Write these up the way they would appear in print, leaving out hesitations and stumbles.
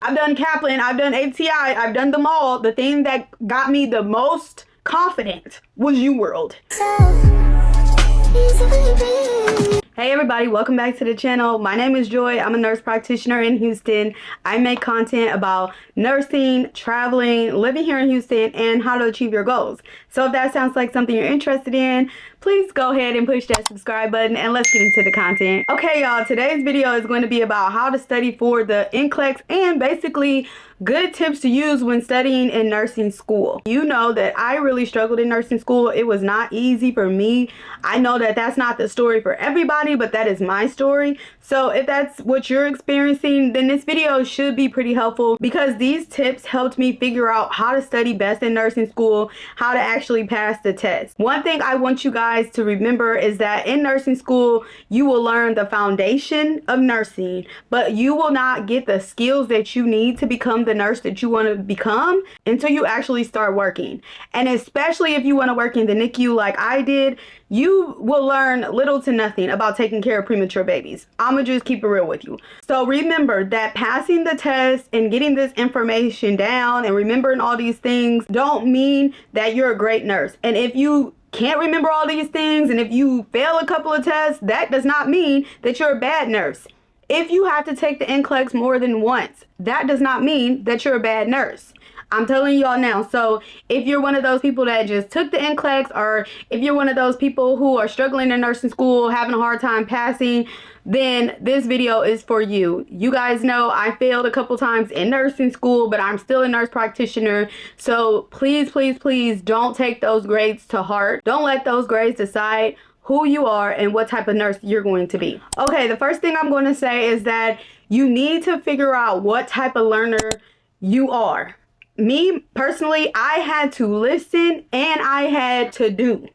I've done Kaplan, I've done ATI, I've done them all. The thing that got me the most confident was UWorld. Hey everybody, welcome back to the channel. My name is Joy. I'm a nurse practitioner in Houston. I make content about nursing, traveling, living here in Houston, and how to achieve your goals. So if that sounds like something you're interested in, please go ahead and push that subscribe button and let's get into the content. Okay y'all, today's video is going to be about how to study for the NCLEX and basically good tips to use when studying in nursing school. You know that I really struggled in nursing school. It was not easy for me. I know that that's not the story for everybody, but that is my story. So if that's what you're experiencing, then this video should be pretty helpful because these tips helped me figure out how to study best in nursing school, how to actually pass the test. One thing I want you guys to remember is that in nursing school, you will learn the foundation of nursing, but you will not get the skills that you need to become the nurse that you want to become until you actually start working. And especially if you want to work in the NICU like I did, you will learn little to nothing about taking care of premature babies. I'ma just keep it real with you. So remember that passing the test and getting this information down and remembering all these things don't mean that you're a great nurse. And if you can't remember all these things and if you fail a couple of tests, that does not mean that you're a bad nurse. If you have to take the NCLEX more than once, that does not mean that you're a bad nurse. I'm telling y'all now. So if you're one of those people that just took the NCLEX, or if you're one of those people who are struggling in nursing school, having a hard time passing, then this video is for you. You guys know I failed a couple times in nursing school, but I'm still a nurse practitioner. So please, please, please don't take those grades to heart. Don't let those grades decide who you are and what type of nurse you're going to be. Okay, the first thing I'm going to say is that you need to figure out what type of learner you are. Me personally, I had to listen and I had to do.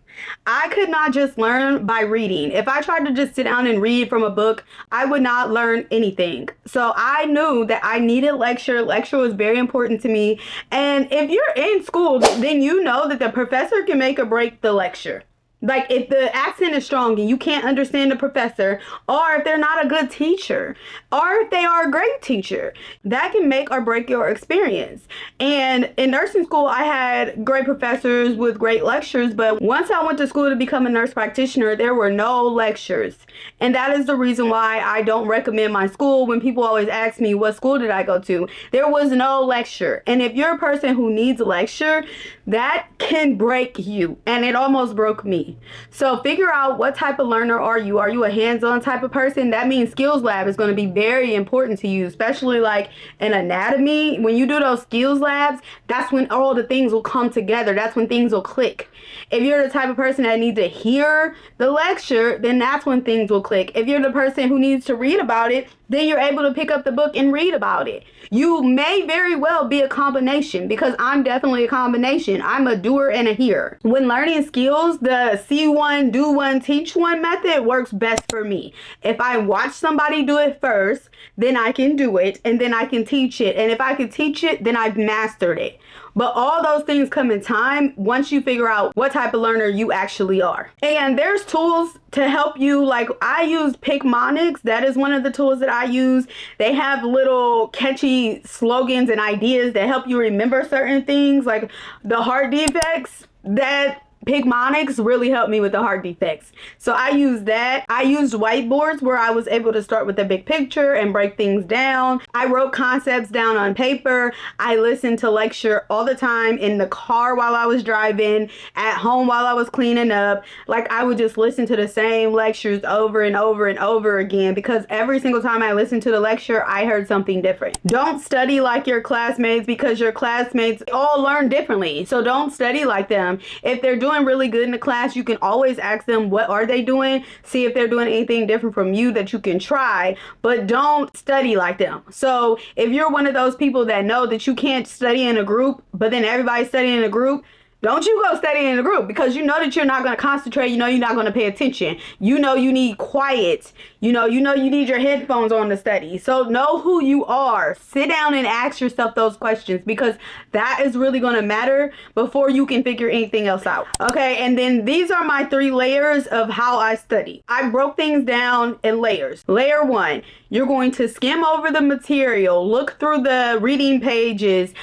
I could not just learn by reading. If I tried to just sit down and read from a book, I would not learn anything. So I knew that I needed lecture. Lecture was very important to me. And if you're in school, then you know that the professor can make or break the lecture. Like if the accent is strong and you can't understand the professor, or if they're not a good teacher, or if they are a great teacher, that can make or break your experience. And in nursing school, I had great professors with great lectures, but once I went to school to become a nurse practitioner, there were no lectures. And that is the reason why I don't recommend my school. When people always ask me, what school did I go to? There was no lecture. And if you're a person who needs a lecture, that can break you. And it almost broke me. So figure out what type of learner are you. Are you a hands-on type of person? That means skills lab is going to be very important to you, especially like in anatomy. When you do those skills labs, that's when all the things will come together. That's when things will click. If you're the type of person that needs to hear the lecture, then that's when things will click. If you're the person who needs to read about it, then you're able to pick up the book and read about it. You may very well be a combination, because I'm definitely a combination. I'm a doer and a hearer. When learning skills, the see one, do one, teach one method works best for me. If I watch somebody do it first, then I can do it and then I can teach it. And if I can teach it, then I've mastered it. But all those things come in time once you figure out what type of learner you actually are. And there's tools to help you. Like I use Picmonics. That is one of the tools that I use. They have little catchy slogans and ideas that help you remember certain things, like the heart defects. That Picmonics really helped me with the heart defects. So I used that. I used whiteboards where I was able to start with the big picture and break things down. I wrote concepts down on paper. I listened to lecture all the time, in the car while I was driving, at home while I was cleaning up. Like I would just listen to the same lectures over and over and over again, because every single time I listened to the lecture, I heard something different. Don't study like your classmates, because your classmates all learn differently. So don't study like them. If they're doing really good in the class, you can always ask them what are they doing, see if they're doing anything different from you that you can try, but don't study like them. So if you're one of those people that know that you can't study in a group, but then everybody's studying in a group, Don't you go study in a group, because you know that you're not going to concentrate. You know you're not going to pay attention. You know you need quiet. You know you need your headphones on to study. So know who you are. Sit down and ask yourself those questions, because that is really going to matter before you can figure anything else out. Okay, and then these are my 3 layers of how I study. I broke things down in layers. Layer 1, you're going to skim over the material, look through the reading pages.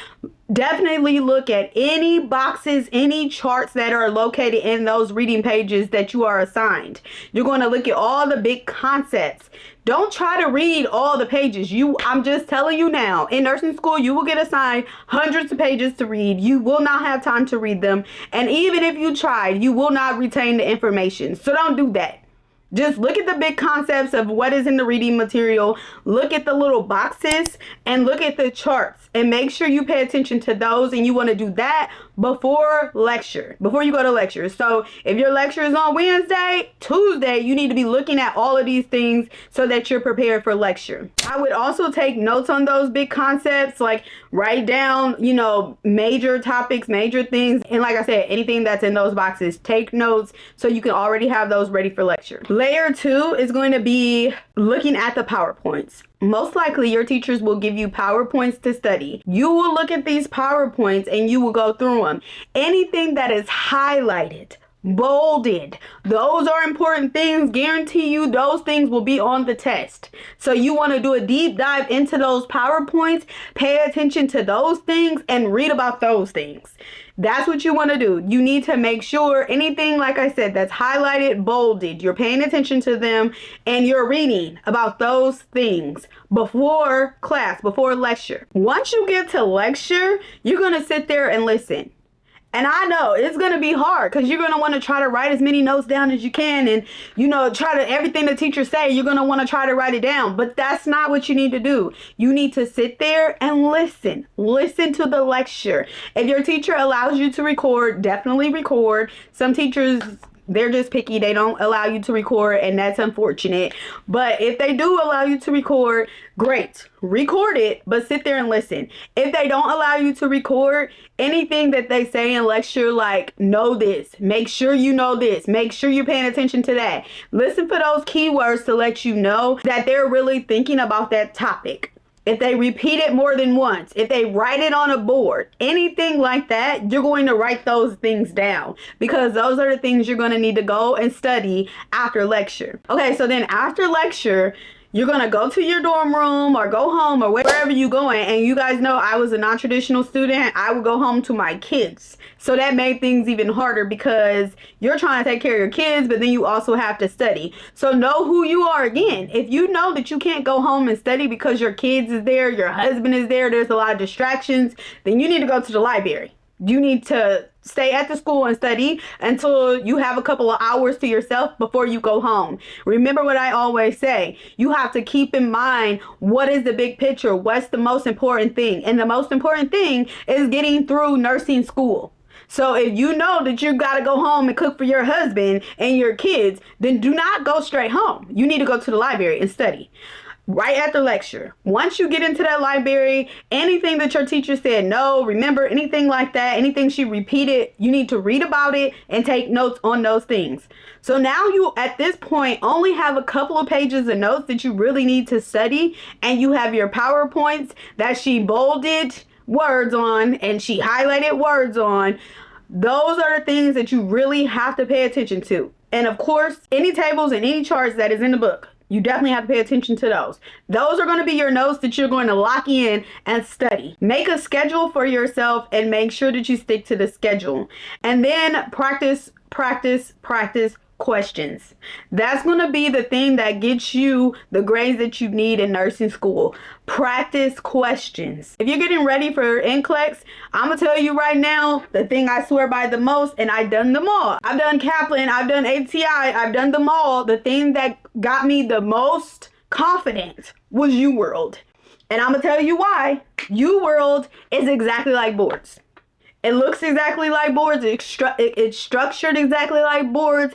Definitely look at any boxes, any charts that are located in those reading pages that you are assigned. You're going to look at all the big concepts. Don't try to read all the pages. I'm just telling you now, in nursing school, you will get assigned hundreds of pages to read. You will not have time to read them. And even if you tried, you will not retain the information. So don't do that. Just look at the big concepts of what is in the reading material. Look at the little boxes and look at the charts, and make sure you pay attention to those. And you want to do that before lecture, before you go to lecture. So if your lecture is on Wednesday, Tuesday, you need to be looking at all of these things so that you're prepared for lecture. I would also take notes on those big concepts, like write down, major topics, major things. And like I said, anything that's in those boxes, take notes so you can already have those ready for lecture. Layer 2 is going to be looking at the PowerPoints. Most likely your teachers will give you PowerPoints to study. You will look at these PowerPoints and you will go through them. Anything that is highlighted, bolded, those are important things. Guarantee you those things will be on the test. So you want to do a deep dive into those PowerPoints, pay attention to those things, and read about those things. That's what you want to do. You need to make sure anything, like I said, that's highlighted, bolded, you're paying attention to them and you're reading about those things before class, before lecture. Once you get to lecture, you're going to sit there and listen. And I know it's going to be hard, because you're going to want to try to write as many notes down as you can. And, try to, everything the teacher say, you're going to want to try to write it down. But that's not what you need to do. You need to sit there and listen. Listen to the lecture. If your teacher allows you to record, definitely record. Some teachers, they're just picky. They don't allow you to record, and that's unfortunate. But if they do allow you to record, great. Record it, but sit there and listen. If they don't allow you to record, anything that they say in lecture, like know this, make sure you know this, make sure you're paying attention to that. Listen for those keywords to let you know that they're really thinking about that topic. If they repeat it more than once, if they write it on a board, anything like that, you're going to write those things down, because those are the things you're going to need to go and study after lecture. Okay, so then after lecture, you're going to go to your dorm room or go home or wherever you're going. And you guys know I was a non-traditional student. I would go home to my kids. So that made things even harder, because you're trying to take care of your kids, but then you also have to study. So know who you are again. If you know that you can't go home and study because your kids is there, your husband is there, there's a lot of distractions, then you need to go to the library. You need to stay at the school and study until you have a couple of hours to yourself before you go home. Remember what I always say. You have to keep in mind, what is the big picture? What's the most important thing? And the most important thing is getting through nursing school. So if you know that you got to go home and cook for your husband and your kids, then do not go straight home. You need to go to the library and study right after lecture. Once you get into that library, anything that your teacher said no, remember, anything like that, anything she repeated, you need to read about it and take notes on those things. So now you, at this point, only have a couple of pages of notes that you really need to study, and you have your PowerPoints that she bolded words on and she highlighted words on. Those are the things that you really have to pay attention to. And of course, any tables and any charts that is in the book, you definitely have to pay attention to those. Those are going to be your notes that you're going to lock in and study. Make a schedule for yourself and make sure that you stick to the schedule. And then practice questions. That's going to be the thing that gets you the grades that you need in nursing school. Practice questions. If you're getting ready for NCLEX, I'm going to tell you right now, the thing I swear by the most, and I've done them all. I've done Kaplan, I've done ATI, I've done them all. The thing that got me the most confident was UWorld. And I'm going to tell you why. UWorld is exactly like boards. It looks exactly like boards. It's structured exactly like boards.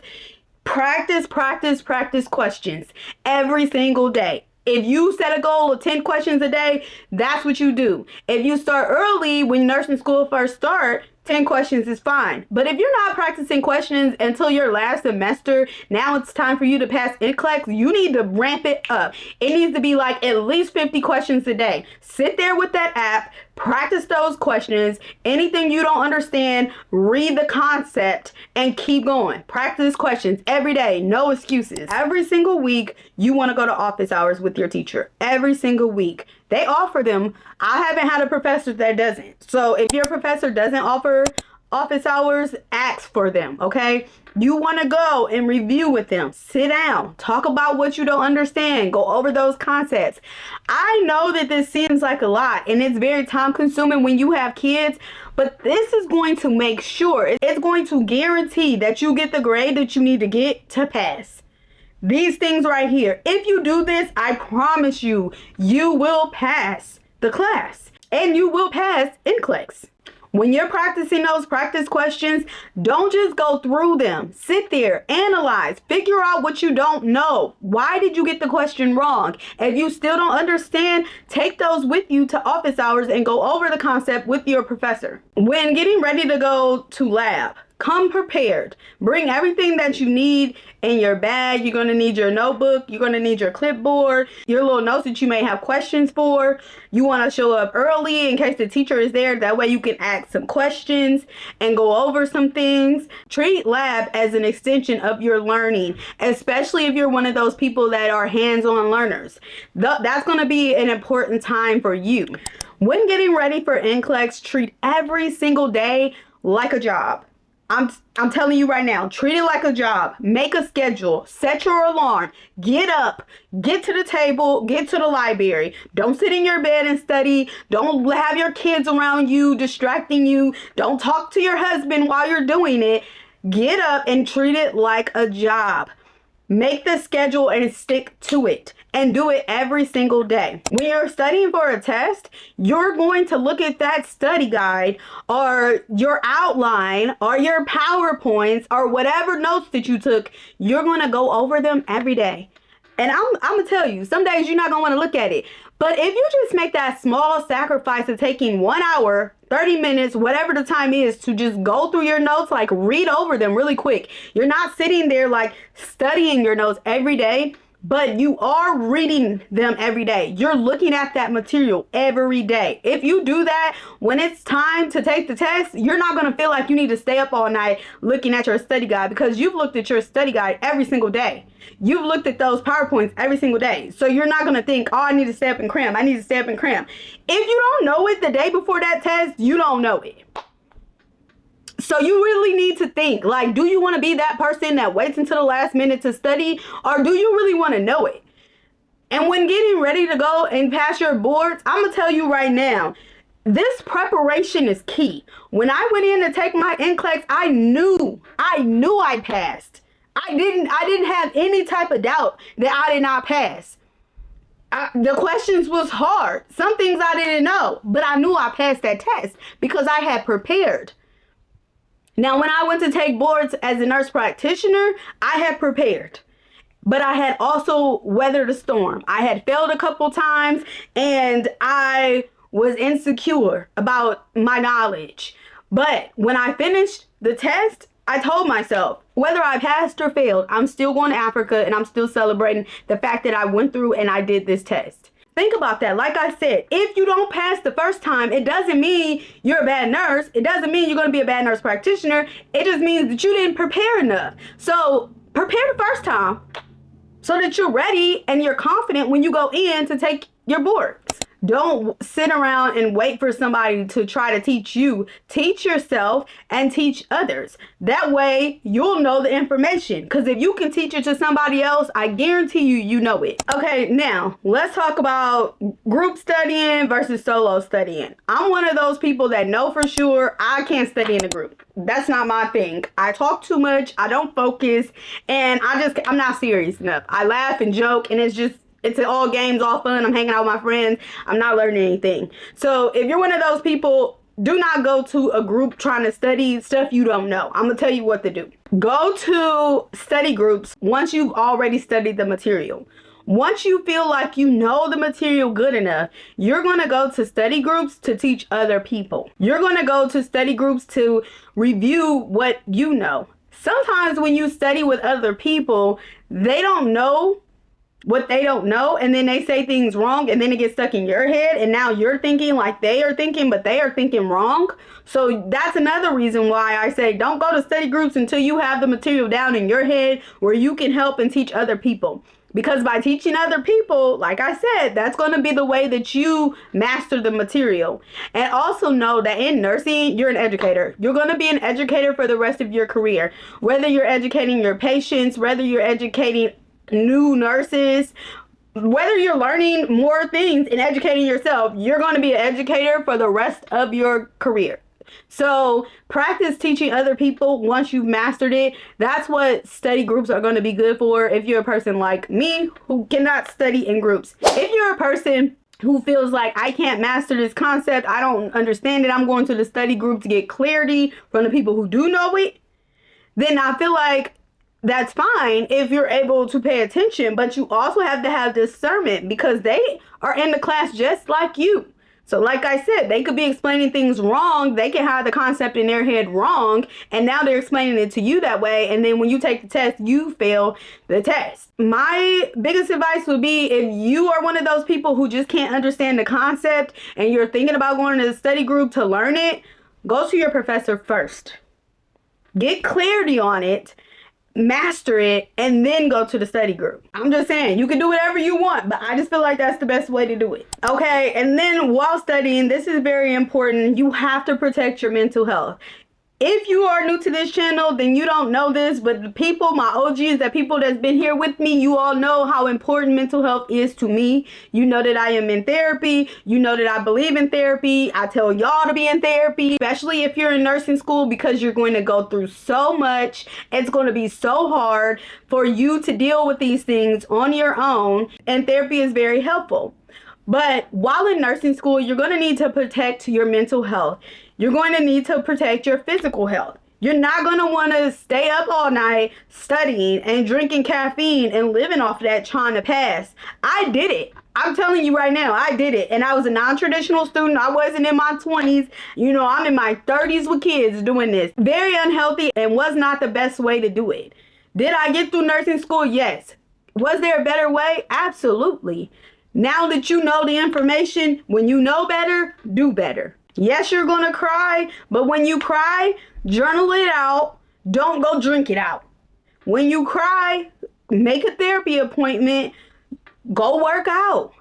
Practice questions every single day. If you set a goal of 10 questions a day, that's what you do. If you start early, when nursing school first start, 10 questions is fine. But if you're not practicing questions until your last semester, now it's time for you to pass NCLEX, you need to ramp it up. It needs to be like at least 50 questions a day. Sit there with that app, practice those questions. Anything you don't understand, read the concept and keep going. Practice questions every day, no excuses. Every single week, you want to go to office hours with your teacher. Every single week. They offer them. I haven't had a professor that doesn't. So if your professor doesn't offer office hours, ask for them, okay? You want to go and review with them. Sit down. Talk about what you don't understand. Go over those concepts. I know that this seems like a lot and it's very time consuming when you have kids, but this is going to make sure, it's going to guarantee that you get the grade that you need to get to pass. These things right here. If you do this, I promise you, you will pass the class and you will pass NCLEX. When you're practicing those practice questions, don't just go through them. Sit there, analyze, figure out what you don't know. Why did you get the question wrong? If you still don't understand, take those with you to office hours and go over the concept with your professor. When getting ready to go to lab, come prepared. Bring everything that you need in your bag. You're going to need your notebook. You're going to need your clipboard, your little notes that you may have questions for. You want to show up early in case the teacher is there. That way you can ask some questions and go over some things. Treat lab as an extension of your learning, especially if you're one of those people that are hands-on learners. That's going to be an important time for you. When getting ready for NCLEX, treat every single day like a job. I'm telling you right now, treat it like a job. Make a schedule. Set your alarm. Get up. Get to the table. Get to the library. Don't sit in your bed and study. Don't have your kids around you distracting you. Don't talk to your husband while you're doing it. Get up and treat it like a job. Make the schedule and stick to it and do it every single day. When you're studying for a test, you're going to look at that study guide or your outline or your PowerPoints or whatever notes that you took. You're going to go over them every day. And I'm going to tell you, some days you're not going to want to look at it. But if you just make that small sacrifice of taking 1 hour, 30 minutes, whatever the time is, to just go through your notes, like read over them really quick. You're not sitting there like studying your notes every day, but you are reading them every day. You're looking at that material every day. If you do that, when it's time to take the test, you're not going to feel like you need to stay up all night looking at your study guide because you've looked at your study guide every single day. You've looked at those PowerPoints every single day. So you're not going to think, oh, I need to stay up and cram. I need to stay up and cram. If you don't know it the day before that test, you don't know it. So you really need to think, like, do you want to be that person that waits until the last minute to study, or do you really want to know it? And when getting ready to go and pass your boards, I'm going to tell you right now, this preparation is key. When I went in to take my NCLEX, I knew I passed. I didn't have any type of doubt that I did not pass. The questions was hard. Some things I didn't know, but I knew I passed that test because I had prepared. Now, when I went to take boards as a nurse practitioner, I had prepared, but I had also weathered a storm. I had failed a couple times and I was insecure about my knowledge. But when I finished the test, I told myself, whether I passed or failed, I'm still going to Africa and I'm still celebrating the fact that I went through and I did this test. Think about that. Like I said, if you don't pass the first time, it doesn't mean you're a bad nurse. It doesn't mean you're going to be a bad nurse practitioner. It just means that you didn't prepare enough. So prepare the first time so that you're ready and you're confident when you go in to take your boards. Don't sit around and wait for somebody to try to teach you. Teach yourself and teach others. That way you'll know the information. Because if you can teach it to somebody else, I guarantee you know it. Okay, now let's talk about group studying versus solo studying. I'm one of those people that know for sure I can't study in a group. That's not my thing. I talk too much. I don't focus. And I'm not serious enough. I laugh and joke and it's all games, all fun. I'm hanging out with my friends. I'm not learning anything. So if you're one of those people, do not go to a group trying to study stuff you don't know. I'm going to tell you what to do. Go to study groups once you've already studied the material. Once you feel like you know the material good enough, you're going to go to study groups to teach other people. You're going to go to study groups to review what you know. Sometimes when you study with other people, they don't know what they don't know, and then they say things wrong, and then it gets stuck in your head, and now you're thinking like they are thinking, but they are thinking wrong. So that's another reason why I say don't go to study groups until you have the material down in your head where you can help and teach other people. Because by teaching other people, like I said, that's going to be the way that you master the material. And also know that in nursing, you're an educator. You're going to be an educator for the rest of your career. Whether you're educating your patients, whether you're educating new nurses, whether you're learning more things and educating yourself, you're going to be an educator for the rest of your career. So practice teaching other people once you've mastered it. That's what study groups are going to be good for if you're a person like me who cannot study in groups. If you're a person who feels like I can't master this concept, I don't understand it, I'm going to the study group to get clarity from the people who do know it, then I feel like that's fine if you're able to pay attention, but you also have to have discernment because they are in the class just like you. So like I said, they could be explaining things wrong. They can have the concept in their head wrong, and now they're explaining it to you that way. And then when you take the test, you fail the test. My biggest advice would be if you are one of those people who just can't understand the concept and you're thinking about going to the study group to learn it, go to your professor first. Get clarity on it, master it, and then go to the study group. I'm just saying, you can do whatever you want, but I just feel like that's the best way to do it. Okay, and then while studying, this is very important, you have to protect your mental health. If you are new to this channel, then you don't know this, but the people, my OGs, the people that's been here with me, you all know how important mental health is to me. You know that I am in therapy. You know that I believe in therapy. I tell y'all to be in therapy, especially if you're in nursing school, because you're going to go through so much. It's going to be so hard for you to deal with these things on your own, and therapy is very helpful. But while in nursing school, you're going to need to protect your mental health. You're going to need to protect your physical health. You're not going to want to stay up all night studying and drinking caffeine and living off that trying to pass. I did it. I'm telling you right now, I did it. And I was a non-traditional student. I wasn't in my 20s. You know, I'm in my 30s with kids doing this. Very unhealthy and was not the best way to do it. Did I get through nursing school? Yes. Was there a better way? Absolutely. Now that you know the information, when you know better, do better. Yes, you're going to cry, but when you cry, journal it out. Don't go drink it out. When you cry, make a therapy appointment. Go work out.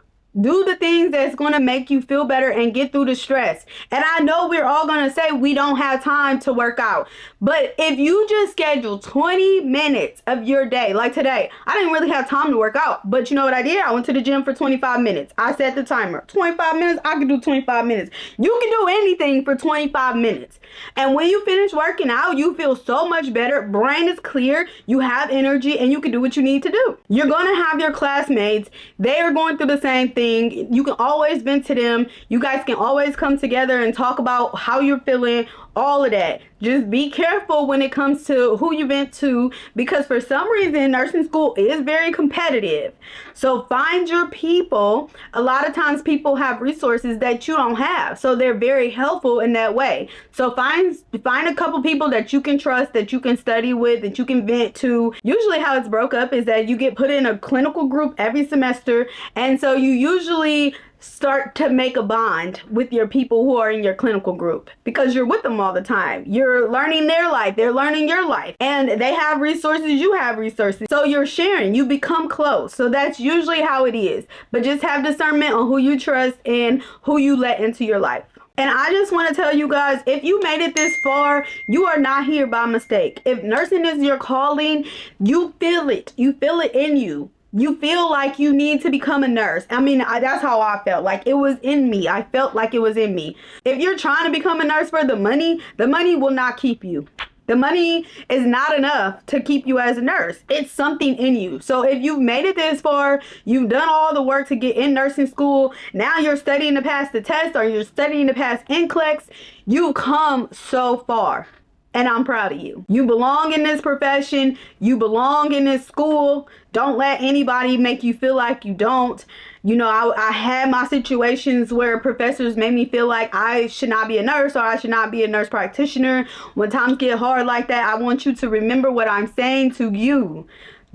Do the things that's going to make you feel better and get through the stress. And I know we're all going to say we don't have time to work out. But if you just schedule 20 minutes of your day, like today, I didn't really have time to work out. But you know what I did? I went to the gym for 25 minutes. I set the timer. 25 minutes, I can do 25 minutes. You can do anything for 25 minutes. And when you finish working out, you feel so much better. Brain is clear. You have energy and you can do what you need to do. You're going to have your classmates. They are going through the same thing. You can always vent to them. You guys can always come together and talk about how you're feeling, all of that. Just be careful when it comes to who you vent to, because for some reason nursing school is very competitive. So find your people. A lot of times people have resources that you don't have, so they're very helpful in that way. So find a couple people that you can trust, that you can study with, that you can vent to. Usually how it's broke up is that you get put in a clinical group every semester, and so you usually start to make a bond with your people who are in your clinical group because you're with them all the time. You're learning their life, they're learning your life, and they have resources, you have resources. So you're sharing, you become close. So that's usually how it is. But just have discernment on who you trust and who you let into your life. And I just want to tell you guys, if you made it this far, you are not here by mistake. If nursing is your calling, you feel it. You feel it in you. You feel like you need to become a nurse. I mean, that's how I felt. Like it was in me. I felt like it was in me. If you're trying to become a nurse for the money will not keep you. The money is not enough to keep you as a nurse. It's something in you. So if you've made it this far, you've done all the work to get in nursing school, now you're studying to pass the test or you're studying to pass NCLEX, you've come so far. and I'm proud of you. You belong in this profession. You belong in this school. Don't let anybody make you feel like you don't. You know, I had my situations where professors made me feel like I should not be a nurse or I should not be a nurse practitioner. When times get hard like that, I want you to remember what I'm saying to you.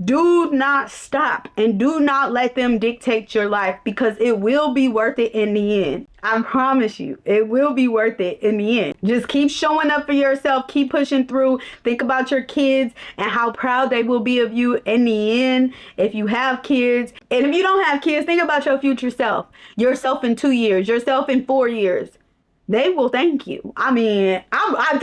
Do not stop and do not let them dictate your life, because it will be worth it in the end. I promise you, it will be worth it in the end. Just keep showing up for yourself. Keep pushing through. Think about your kids and how proud they will be of you in the end if you have kids. And if you don't have kids, think about your future self. Yourself in 2 years, yourself in 4 years. They will thank you. I mean, I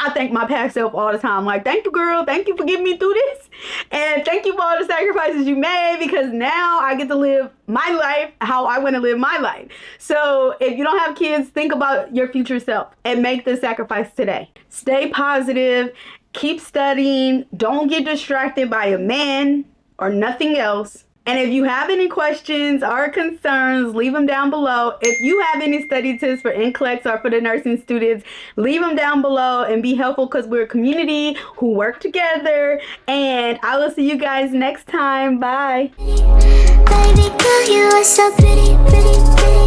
thank my past self all the time. Like, thank you, girl. Thank you for getting me through this. And thank you for all the sacrifices you made, because now I get to live my life how I want to live my life. So if you don't have kids, think about your future self and make the sacrifice today. Stay positive. Keep studying. Don't get distracted by a man or nothing else. And if you have any questions or concerns, leave them down below. If you have any study tips for NCLEX or for the nursing students, leave them down below and be helpful, because we're a community who work together. And I will see you guys next time. Bye. Baby girl, you are so pretty, pretty, pretty.